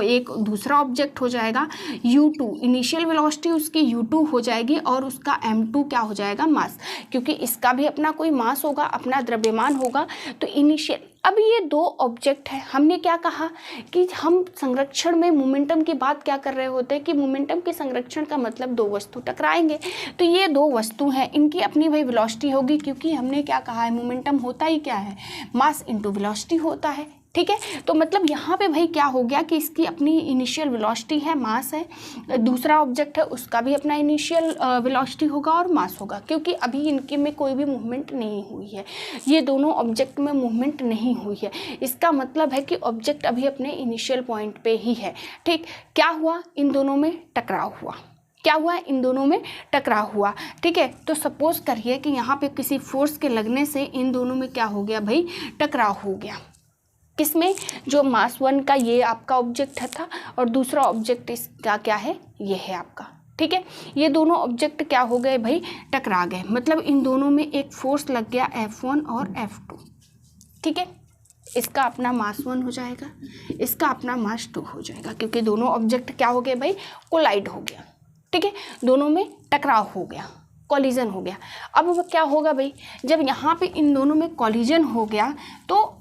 S1: एक दूसरा ऑब्जेक्ट हो जाएगा u2, इनिशियल वेलोसिटी उसकी u2 हो जाएगी और उसका m2 क्या हो जाएगा मास, क्योंकि इसका भी अपना कोई मास होगा, अपना द्रव्यमान होगा, तो इनिशियल। अब ये दो ऑब्जेक्ट है, हमने क्या कहा कि हम संरक्षण में मोमेंटम की बात क्या कर रहे होते हैं कि मोमेंटम के संरक्षण का मतलब दो वस्तु टकराएंगे, तो ये दो वस्तु हैं, इनकी अपनी भाई वेलोसिटी होगी, क्योंकि हमने क्या कहा है मोमेंटम होता ही क्या है, मास इनटू वेलोसिटी होता है, ठीक है। तो मतलब यहाँ पे भाई क्या हो गया कि इसकी अपनी इनिशियल वेलोसिटी है, मास है, दूसरा ऑब्जेक्ट है उसका भी अपना इनिशियल वेलोसिटी होगा और मास होगा, क्योंकि अभी इनके में कोई भी मूवमेंट नहीं हुई है, ये दोनों ऑब्जेक्ट में मूवमेंट नहीं हुई है। इसका मतलब है कि ऑब्जेक्ट अभी अपने इनिशियल पॉइंट पे ही है, ठीक। क्या हुआ, इन दोनों में टकराव हुआ, क्या हुआ, इन दोनों में टकराव हुआ, ठीक है। तो सपोज करिए कि यहाँ पे किसी फोर्स के लगने से इन दोनों में क्या हो गया भाई, टकराव हो गया, किसमें, जो मास 1 का ये आपका ऑब्जेक्ट था और दूसरा ऑब्जेक्ट इसका क्या है, ये है आपका, ठीक है। ये दोनों ऑब्जेक्ट क्या हो गए भाई, टकरा गए, मतलब इन दोनों में एक फोर्स लग गया F1 और F2, ठीक है। इसका अपना मास 1 हो जाएगा, इसका अपना मास 2 हो जाएगा, क्योंकि दोनों ऑब्जेक्ट क्या हो गए भाई, कोलाइड हो गया, ठीक है, दोनों में टकराव हो गया, कॉलिजन हो गया। अब वो क्या होगा भाई, जब यहाँ पे इन दोनों में कॉलिजन हो गया, तो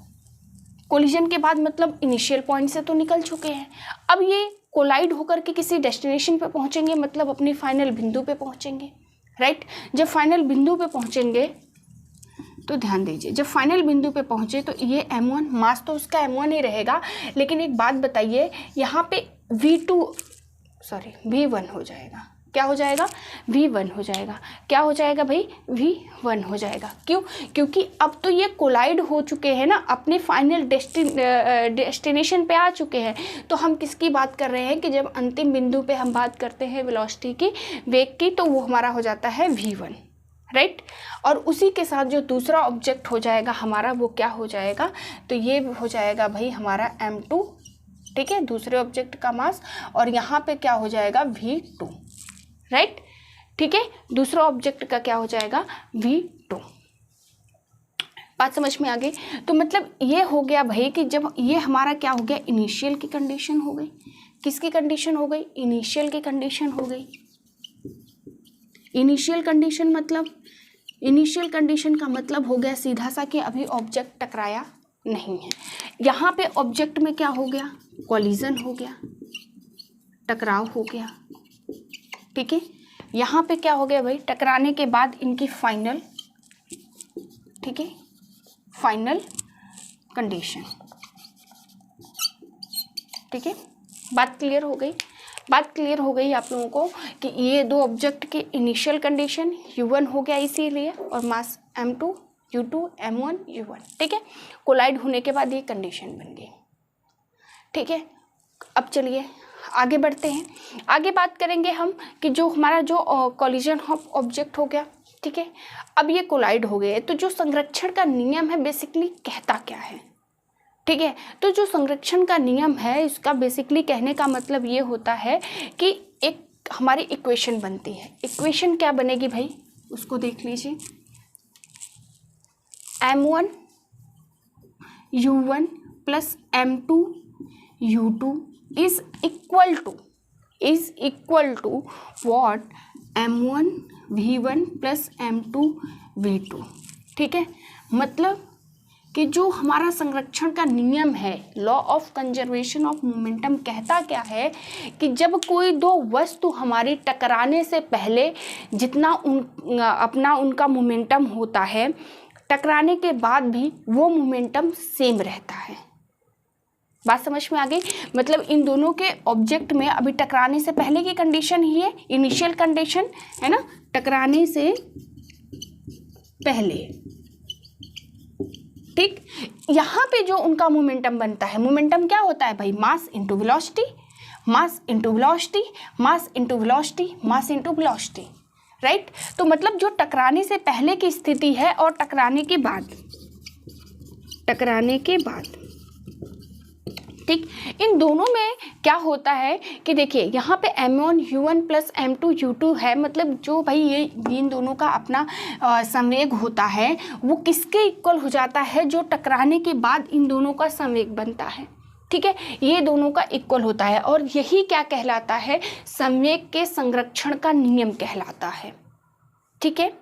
S1: कोलिजन के बाद मतलब इनिशियल पॉइंट से तो निकल चुके हैं, अब ये कोलाइड होकर के किसी डेस्टिनेशन पे पहुंचेंगे, मतलब अपनी फाइनल बिंदु पे पहुंचेंगे, राइट। जब फाइनल बिंदु पे पहुंचेंगे तो ध्यान दीजिए, जब फाइनल बिंदु पे पहुंचे तो ये m1 मास तो उसका m1 ही रहेगा, लेकिन एक बात बताइए यहाँ पे v1 हो जाएगा, क्या हो जाएगा, v1 हो जाएगा, क्या हो जाएगा भाई, v1 हो जाएगा। क्यों? क्योंकि अब तो ये कोलाइड हो चुके हैं ना, अपने फाइनल डेस्टिनेशन पे आ चुके हैं। तो हम किसकी बात कर रहे हैं कि जब अंतिम बिंदु पे हम बात करते हैं वेलोसिटी की, वेग की, तो वो हमारा हो जाता है v1, राइट। और उसी के साथ जो दूसरा ऑब्जेक्ट हो जाएगा हमारा, वो क्या हो जाएगा, तो ये हो जाएगा भाई हमारा m2, ठीक है, दूसरे ऑब्जेक्ट का मास, और यहाँ पे क्या हो जाएगा v2, राइट, ठीक है, दूसरा ऑब्जेक्ट का क्या हो जाएगा v2। बात समझ में आ गई। तो मतलब ये हो गया भाई कि जब ये हमारा क्या हो गया, इनिशियल की कंडीशन हो गई, किसकी कंडीशन हो गई, इनिशियल की कंडीशन हो गई। इनिशियल कंडीशन मतलब, इनिशियल कंडीशन का मतलब हो गया सीधा सा कि अभी ऑब्जेक्ट टकराया नहीं है। यहाँ पे ऑब्जेक्ट में क्या हो गया, कॉलिजन हो गया, टकराव हो गया, ठीक है। यहाँ पे क्या हो गया भाई, टकराने के बाद इनकी फाइनल, ठीक है, फाइनल कंडीशन, ठीक है। बात क्लियर हो गई, बात क्लियर हो गई आप लोगों को कि ये दो ऑब्जेक्ट की इनिशियल कंडीशन u1 हो गया इसीलिए, और मास m2, u2, m1, u1, ठीक है। कोलाइड होने के बाद ये कंडीशन बन गई, ठीक है। अब चलिए आगे बढ़ते हैं, आगे बात करेंगे हम कि जो हमारा जो कॉलिजन ऑफ ऑब्जेक्ट हो गया, ठीक है, अब ये कोलाइड हो गए, तो जो संरक्षण का नियम है बेसिकली कहता क्या है, ठीक है। तो जो संरक्षण का नियम है इसका बेसिकली कहने का मतलब ये होता है कि एक हमारी इक्वेशन बनती है। इक्वेशन क्या बनेगी भाई, उसको देख लीजिए। m1 u1 plus m2 u2 is equal to what, m1 v1 plus m2 v2। ठीक है, मतलब कि जो हमारा संरक्षण का नियम है, law of conservation of momentum, कहता क्या है कि जब कोई दो वस्तु हमारी टकराने से पहले जितना उनका मोमेंटम होता है, टकराने के बाद भी वो मोमेंटम सेम रहता है। बात समझ में आ गई? मतलब इन दोनों के ऑब्जेक्ट में अभी टकराने से पहले की कंडीशन ही है, इनिशियल कंडीशन है ना, टकराने से पहले। ठीक, यहाँ पे जो उनका मोमेंटम बनता है, मोमेंटम क्या होता है भाई, mass into velocity, mass into velocity, mass into velocity, mass into velocity, right. तो मतलब जो टकराने से पहले की स्थिति है और टकराने के बाद, ठीक, इन दोनों में क्या होता है कि देखिए यहाँ पे m1 u1 plus m2 u2 है, मतलब जो भाई ये इन दोनों का अपना संवेग होता है वो किसके इक्वल हो जाता है, जो टकराने के बाद इन दोनों का संवेग बनता है। ठीक है, ये दोनों का इक्वल होता है और यही क्या कहलाता है, संवेग के संरक्षण का नियम कहलाता है। ठीक है,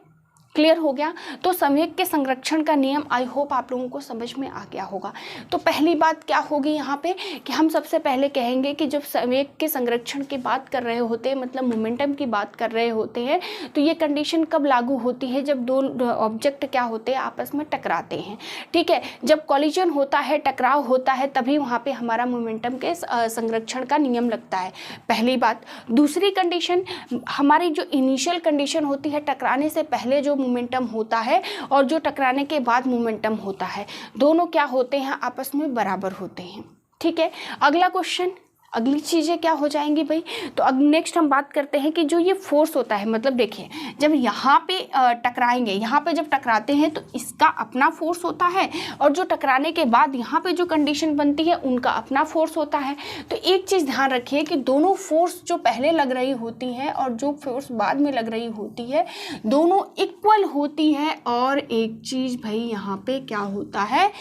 S1: क्लियर हो गया? तो संवेग के संरक्षण का नियम आई होप आप लोगों को समझ में आ गया होगा। तो पहली बात क्या होगी यहाँ पे कि हम सबसे पहले कहेंगे कि जब संवेग के संरक्षण की बात कर रहे होते हैं, मतलब मोमेंटम की बात कर रहे होते हैं, तो ये कंडीशन कब लागू होती है, जब दो ऑब्जेक्ट क्या होते हैं, आपस में टकराते हैं। ठीक है, जब कॉलिजन होता है, टकराव होता है, तभी वहाँ पे हमारा मोमेंटम के संरक्षण का नियम लगता है, पहली बात। दूसरी कंडीशन, हमारी जो इनिशियल कंडीशन होती है, टकराने से पहले जो मोमेंटम होता है और जो टकराने के बाद मोमेंटम होता है, दोनों क्या होते हैं, आपस में बराबर होते हैं। ठीक है, अगला क्वेश्चन, अगली चीज़ें क्या हो जाएंगी भाई, तो अब नेक्स्ट हम बात करते हैं कि जो ये फोर्स होता है, मतलब देखिए जब यहाँ पे टकराएंगे, यहाँ पे जब टकराते हैं तो इसका अपना फोर्स होता है और जो टकराने के बाद यहाँ पे जो कंडीशन बनती है उनका अपना फोर्स होता है। तो एक चीज़ ध्यान रखिए कि दोनों फोर्स जो पहले लग रही होती है और जो फोर्स बाद में लग रही होती है, दोनों इक्वल होती है। और एक चीज़ भाई यहाँ पे क्या होता है,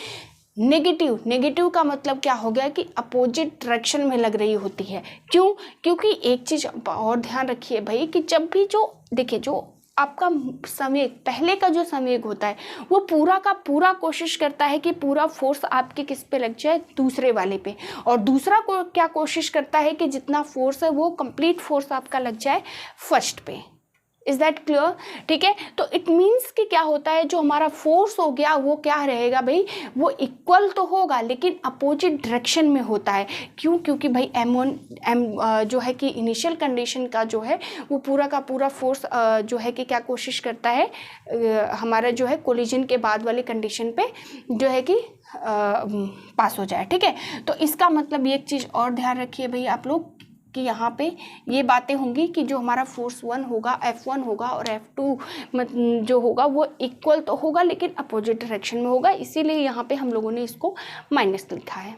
S1: नेगेटिव का मतलब क्या हो गया कि अपोजिट डायरेक्शन में लग रही होती है। क्यों? क्योंकि एक चीज़ और ध्यान रखिए भाई कि जब भी जो देखिए जो आपका संवेग, पहले का जो संवेग होता है वो पूरा का पूरा कोशिश करता है कि पूरा फोर्स आपके किस पे लग जाए, दूसरे वाले पे, और दूसरा को क्या कोशिश करता है कि जितना फोर्स है वो कंप्लीट फोर्स आपका लग जाए फर्स्ट पे। Is that clear? ठीक है, तो इट मीन्स कि क्या होता है, जो हमारा फोर्स हो गया वो क्या रहेगा भाई, वो इक्वल तो होगा लेकिन अपोजिट डायरेक्शन में होता है। क्यों? क्योंकि भाई m जो है कि इनिशियल कंडीशन का जो है वो पूरा का पूरा फोर्स जो है कि क्या कोशिश करता है, हमारा जो है कोलिजन के बाद वाले कंडीशन पे जो है कि पास हो जाए। ठीक है, तो इसका मतलब ये एक चीज़ और ध्यान रखिए भाई आप लोग कि यहाँ पे ये बातें होंगी कि जो हमारा फोर्स 1 होगा, F1 होगा और F2 जो होगा वो इक्वल तो होगा लेकिन अपोजिट डायरेक्शन में होगा, इसीलिए यहाँ पे हम लोगों ने इसको माइनस लिखा है।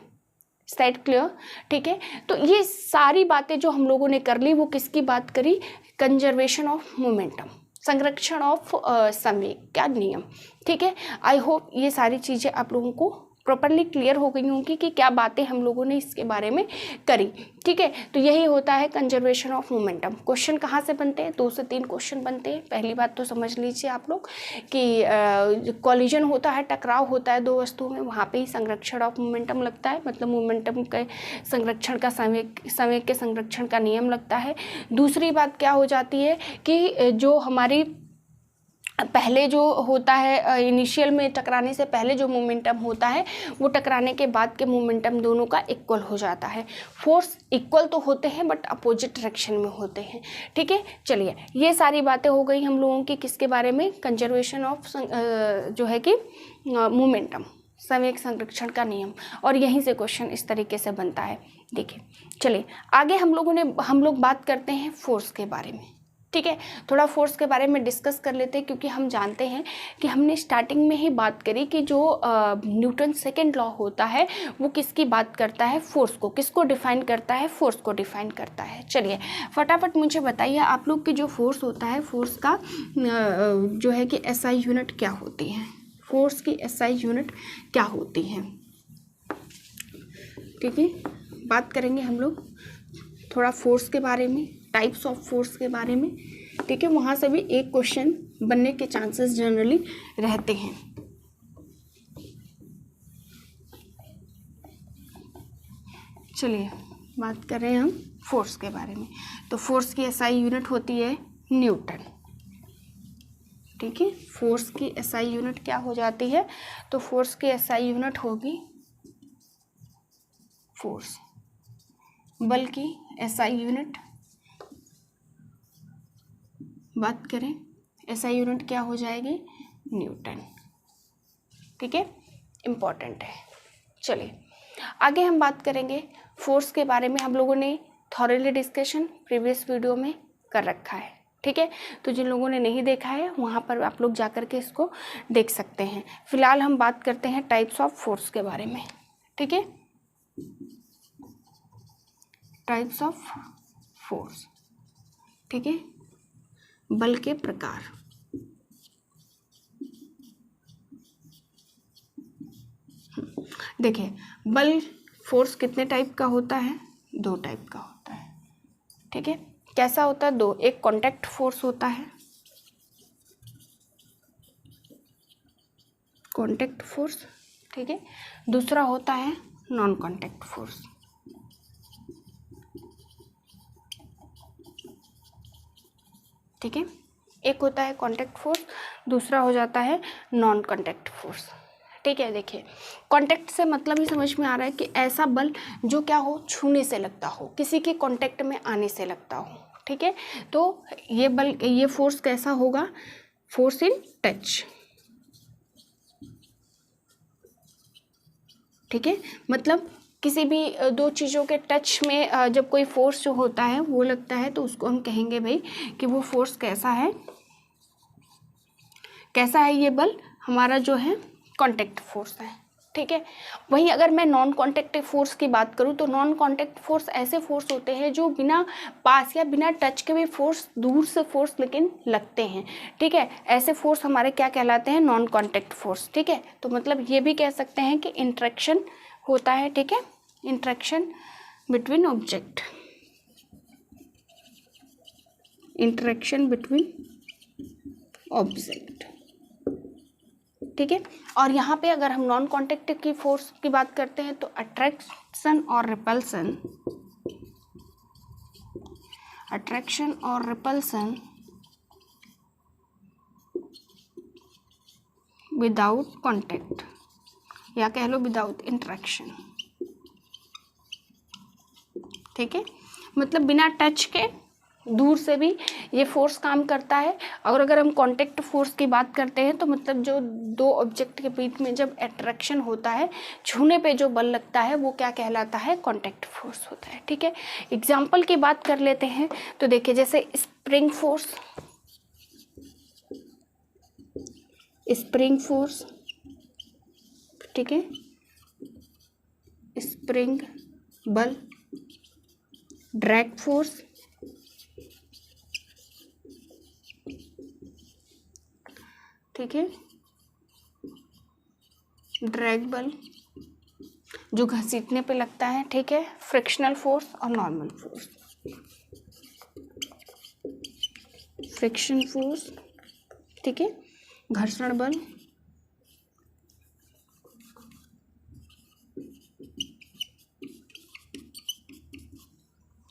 S1: State clear? ठीक है, तो ये सारी बातें जो हम लोगों ने कर ली वो किसकी बात करी, कंजर्वेशन ऑफ मोमेंटम, संरक्षण ऑफ संवेग का नियम। ठीक है, आई होप ये सारी चीज़ें आप लोगों को प्रॉपरली क्लियर हो गई होंगी कि क्या बातें हम लोगों ने इसके बारे में करी। ठीक है, तो यही होता है कंजर्वेशन ऑफ मोमेंटम। क्वेश्चन कहाँ से बनते हैं, 2 से 3 क्वेश्चन बनते हैं। पहली बात तो समझ लीजिए आप लोग कि कॉलिजन होता है, टकराव होता है दो वस्तुओं में, वहाँ पे ही संरक्षण ऑफ मोमेंटम लगता है, मतलब मोमेंटम के संरक्षण का संवेग के संरक्षण का नियम लगता है। दूसरी बात क्या हो जाती है कि जो हमारी पहले जो होता है इनिशियल में टकराने से पहले जो मोमेंटम होता है वो टकराने के बाद के मोमेंटम दोनों का इक्वल हो जाता है। फोर्स इक्वल तो होते हैं बट अपोजिट डायरेक्शन में होते हैं। ठीक है, चलिए ये सारी बातें हो गई हम लोगों की किसके बारे में, कंजर्वेशन ऑफ जो है कि मोमेंटम, संवेग संरक्षण का नियम। और यहीं से क्वेश्चन इस तरीके से बनता है। देखिए चलिए आगे हम लोग बात करते हैं फोर्स के बारे में। ठीक है, थोड़ा फोर्स के बारे में डिस्कस कर लेते हैं, क्योंकि हम जानते हैं कि हमने स्टार्टिंग में ही बात करी कि जो न्यूटन सेकेंड लॉ होता है वो किसकी बात करता है, फोर्स को, किसको डिफाइन करता है, फोर्स को डिफाइन करता है। चलिए फटाफट मुझे बताइए आप लोग की जो फोर्स होता है, फोर्स का जो है कि एसआई यूनिट क्या होती है, फोर्स की एसआई यूनिट क्या होती है। ठीक है, बात करेंगे हम लोग थोड़ा फोर्स के बारे में, टाइप्स ऑफ फोर्स के बारे में। ठीक है, वहाँ से भी एक क्वेश्चन बनने के चांसेस जनरली रहते हैं। चलिए बात कर रहे हैं हम फोर्स के बारे में। तो फोर्स की एसआई यूनिट होती है न्यूटन। ठीक है, फोर्स की एसआई यूनिट क्या हो जाती है, तो फोर्स की एसआई यूनिट होगी फोर्स, बल की एसआई यूनिट बात करें, एसआई यूनिट क्या हो जाएगी, न्यूटन। ठीक है, इम्पॉर्टेंट है। चलिए आगे हम बात करेंगे फोर्स के बारे में। हम लोगों ने थॉरली डिस्कशन प्रीवियस वीडियो में कर रखा है। ठीक है, तो जिन लोगों ने नहीं देखा है वहाँ पर आप लोग जा कर के इसको देख सकते हैं। फिलहाल हम बात करते हैं टाइप्स ऑफ फोर्स के बारे में। ठीक है, टाइप्स ऑफ फोर्स। ठीक है, बल के प्रकार। देखिए बल, फोर्स कितने टाइप का होता है, 2 टाइप का होता है। ठीक है, कैसा होता है, 2, एक कांटेक्ट फोर्स होता है, कांटेक्ट फोर्स। ठीक है, दूसरा होता है नॉन कांटेक्ट फोर्स। ठीक है, एक होता है कांटेक्ट फोर्स, दूसरा हो जाता है नॉन कांटेक्ट फोर्स। ठीक है, देखिए कांटेक्ट से मतलब ही समझ में आ रहा है कि ऐसा बल जो क्या हो, छूने से लगता हो, किसी के कांटेक्ट में आने से लगता हो। ठीक है, तो ये बल, ये फोर्स कैसा होगा, फोर्स इन टच। ठीक है, मतलब किसी भी 2 चीज़ों के टच में जब कोई फोर्स जो होता है वो लगता है, तो उसको हम कहेंगे भाई कि वो फोर्स कैसा है, कैसा है ये बल, हमारा जो है कांटेक्ट फोर्स है। ठीक है, वहीं अगर मैं नॉन कांटेक्ट फोर्स की बात करूँ तो नॉन कांटेक्ट फोर्स ऐसे फोर्स होते हैं जो बिना पास या बिना टच के भी फोर्स, दूर से फोर्स लेकिन लगते हैं। ठीक है, ऐसे फोर्स हमारे क्या कहलाते हैं, नॉन कांटेक्ट फोर्स। ठीक है, तो मतलब ये भी कह सकते हैं कि इंटरेक्शन होता है। ठीक है, interaction between object, interaction between object. ठीक है, और यहाँ पे अगर हम नॉन कांटेक्ट की फोर्स की बात करते हैं तो अट्रैक्शन और रिपल्सन, अट्रैक्शन और रिपल्सन विदाउट कांटेक्ट, या कह लो विदाउट इंटरेक्शन। ठीक है, मतलब बिना टच के दूर से भी ये फोर्स काम करता है। और अगर हम कांटेक्ट फोर्स की बात करते हैं तो मतलब जो 2 ऑब्जेक्ट के बीच में जब अट्रैक्शन होता है, छूने पे जो बल लगता है वो क्या कहलाता है, कांटेक्ट फोर्स होता है। ठीक है, एग्जाम्पल की बात कर लेते हैं तो देखिए जैसे स्प्रिंग फोर्स, स्प्रिंग फोर्स। ठीक है, स्प्रिंग बल, ड्रैग फोर्स। ठीक है, ड्रैग बल जो घसीटने पे लगता है। ठीक है, फ्रिक्शनल फोर्स और नॉर्मल फोर्स, फ्रिक्शन फोर्स। ठीक है, घर्षण बल,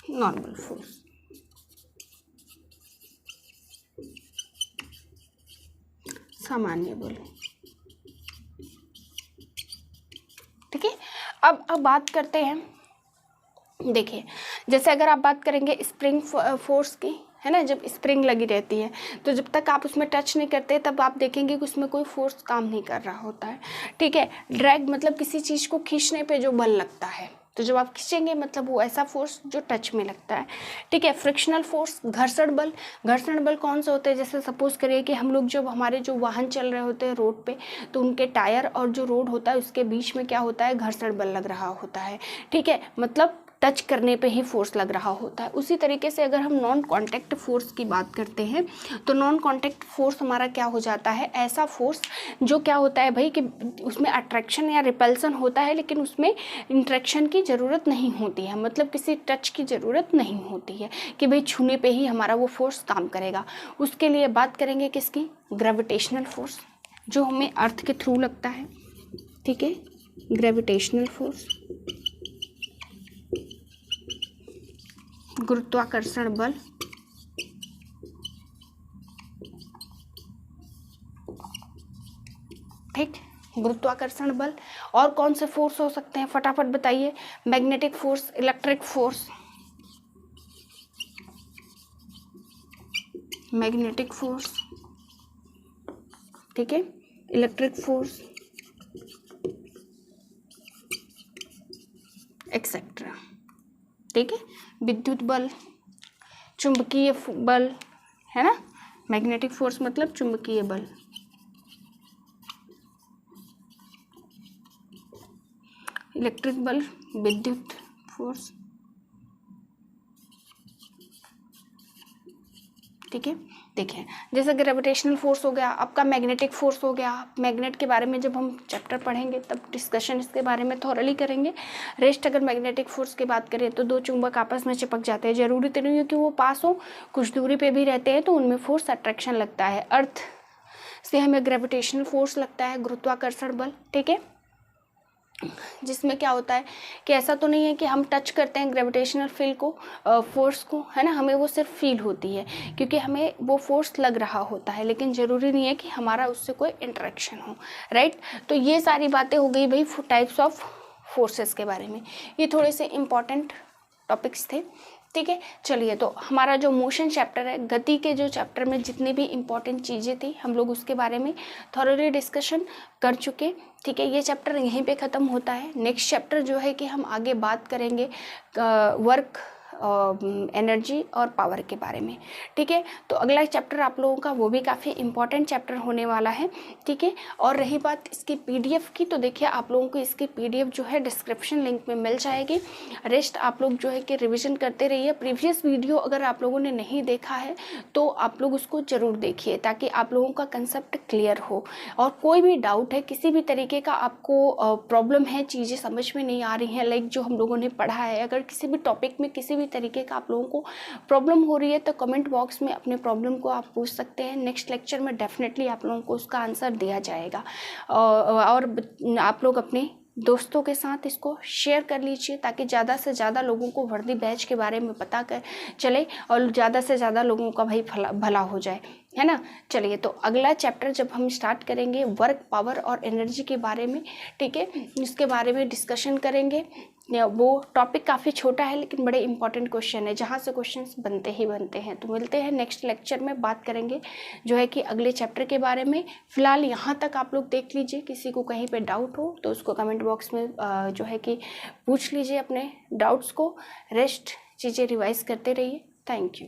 S1: नॉर्मल फोर्स। सामान्य बल। ठीक है, अब बात करते हैं, देखिए जैसे अगर आप बात करेंगे स्प्रिंग फोर्स की, है ना, जब स्प्रिंग लगी रहती है तो जब तक आप उसमें टच नहीं करते तब आप देखेंगे कि उसमें कोई फोर्स काम नहीं कर रहा होता है। ठीक है, ड्रैग मतलब किसी चीज़ को खींचने पे जो बल लगता है। तो जब आप खींचेंगे मतलब वो ऐसा फोर्स जो टच में लगता है, ठीक है। फ्रिक्शनल फोर्स, घर्षण बल, घर्षण बल कौन सा होता है, जैसे सपोज करिए कि हम लोग जब हमारे जो वाहन चल रहे होते हैं रोड पे, तो उनके टायर और जो रोड होता है उसके बीच में क्या होता है, घर्षण बल लग रहा होता है, ठीक है, मतलब टच करने पे ही फोर्स लग रहा होता है। उसी तरीके से अगर हम नॉन कांटेक्ट फोर्स की बात करते हैं तो नॉन कांटेक्ट फोर्स हमारा क्या हो जाता है, ऐसा फोर्स जो क्या होता है भाई कि उसमें अट्रैक्शन या रिपल्सन होता है लेकिन उसमें इंट्रैक्शन की ज़रूरत नहीं होती है, मतलब किसी टच की ज़रूरत नहीं होती है कि भाई छूने पे ही हमारा वो फोर्स काम करेगा। उसके लिए बात करेंगे किसकी, ग्रेविटेशनल फोर्स, जो हमें अर्थ के थ्रू लगता है, ठीक है, ग्रेविटेशनल फोर्स, गुरुत्वाकर्षण बल, ठीक, गुरुत्वाकर्षण बल। और कौन से फोर्स हो सकते हैं फटाफट बताइए, magnetic force, electric force, magnetic force, ठीक है, इलेक्ट्रिक फोर्स एक्सेट्रा, ठीक है, विद्युत बल, चुंबकीय बल, है ना, मैग्नेटिक फोर्स मतलब चुंबकीय बल, इलेक्ट्रिक बल, विद्युत फोर्स, ठीक है। देखिए जैसे ग्रेविटेशनल फोर्स हो गया, आपका मैग्नेटिक फोर्स हो गया। मैग्नेट के बारे में जब हम चैप्टर पढ़ेंगे तब डिस्कशन इसके बारे में थॉरली करेंगे। रेस्ट अगर मैग्नेटिक फोर्स की बात करें तो दो चुंबक आपस में चिपक जाते हैं, जरूरी तो नहीं है कि वो पास हो, कुछ दूरी पे भी रहते हैं तो उनमें फोर्स अट्रैक्शन लगता है। अर्थ से हमें ग्रेविटेशनल फोर्स लगता है, गुरुत्वाकर्षण बल, ठीक है, जिसमें क्या होता है कि ऐसा तो नहीं है कि हम टच करते हैं ग्रेविटेशनल फील्ड को, फोर्स को, है ना, हमें वो सिर्फ फील होती है क्योंकि हमें वो फोर्स लग रहा होता है, लेकिन ज़रूरी नहीं है कि हमारा उससे कोई इंटरेक्शन हो, राइट। तो ये सारी बातें हो गई भाई टाइप्स ऑफ फोर्सेस के बारे में, ये थोड़े से इम्पॉर्टेंट टॉपिक्स थे, ठीक है। चलिए तो हमारा जो मोशन चैप्टर है, गति के जो चैप्टर में जितनी भी इम्पॉर्टेंट चीज़ें थी हम लोग उसके बारे में थॉरली डिस्कशन कर चुके, ठीक है। ये चैप्टर यहीं पे ख़त्म होता है। नेक्स्ट चैप्टर जो है कि हम आगे बात करेंगे वर्क, एनर्जी और पावर के बारे में, ठीक है। तो अगला चैप्टर आप लोगों का वो भी काफ़ी इंपॉर्टेंट चैप्टर होने वाला है, ठीक है। और रही बात इसकी पीडीएफ की, तो देखिए आप लोगों को इसकी पीडीएफ जो है डिस्क्रिप्शन लिंक में मिल जाएगी। रेस्ट आप लोग जो है कि रिवीजन करते रहिए। प्रीवियस वीडियो अगर आप लोगों ने नहीं देखा है तो आप लोग उसको ज़रूर देखिए ताकि आप लोगों का कंसेप्ट क्लियर हो। और कोई भी डाउट है, किसी भी तरीके का आपको प्रॉब्लम है, चीज़ें समझ में नहीं आ रही हैं, लाइक जो हम लोगों ने पढ़ा है, अगर किसी भी टॉपिक में किसी भी तरीके का आप लोगों को प्रॉब्लम हो रही है तो कमेंट बॉक्स में अपने प्रॉब्लम को आप पूछ सकते हैं। नेक्स्ट लेक्चर में डेफिनेटली आप लोगों को उसका आंसर दिया जाएगा। और आप लोग अपने दोस्तों के साथ इसको शेयर कर लीजिए ताकि ज़्यादा से ज़्यादा लोगों को वर्दी बैच के बारे में पता कर चले और ज़्यादा से ज़्यादा लोगों का भाई भला हो जाए, है ना। चलिए तो अगला चैप्टर जब हम स्टार्ट करेंगे वर्क, पावर और एनर्जी के बारे में, ठीक है, इसके बारे में डिस्कशन करेंगे। वो टॉपिक काफ़ी छोटा है लेकिन बड़े इंपॉर्टेंट क्वेश्चन है, जहाँ से क्वेश्चंस बनते ही बनते हैं। तो मिलते हैं नेक्स्ट लेक्चर में, बात करेंगे जो है कि अगले चैप्टर के बारे में। फिलहाल यहाँ तक आप लोग देख लीजिए, किसी को कहीं पे डाउट हो तो उसको कमेंट बॉक्स में जो है कि पूछ लीजिए अपने डाउट्स को। रेस्ट चीज़ें रिवाइज करते रहिए। Thank you.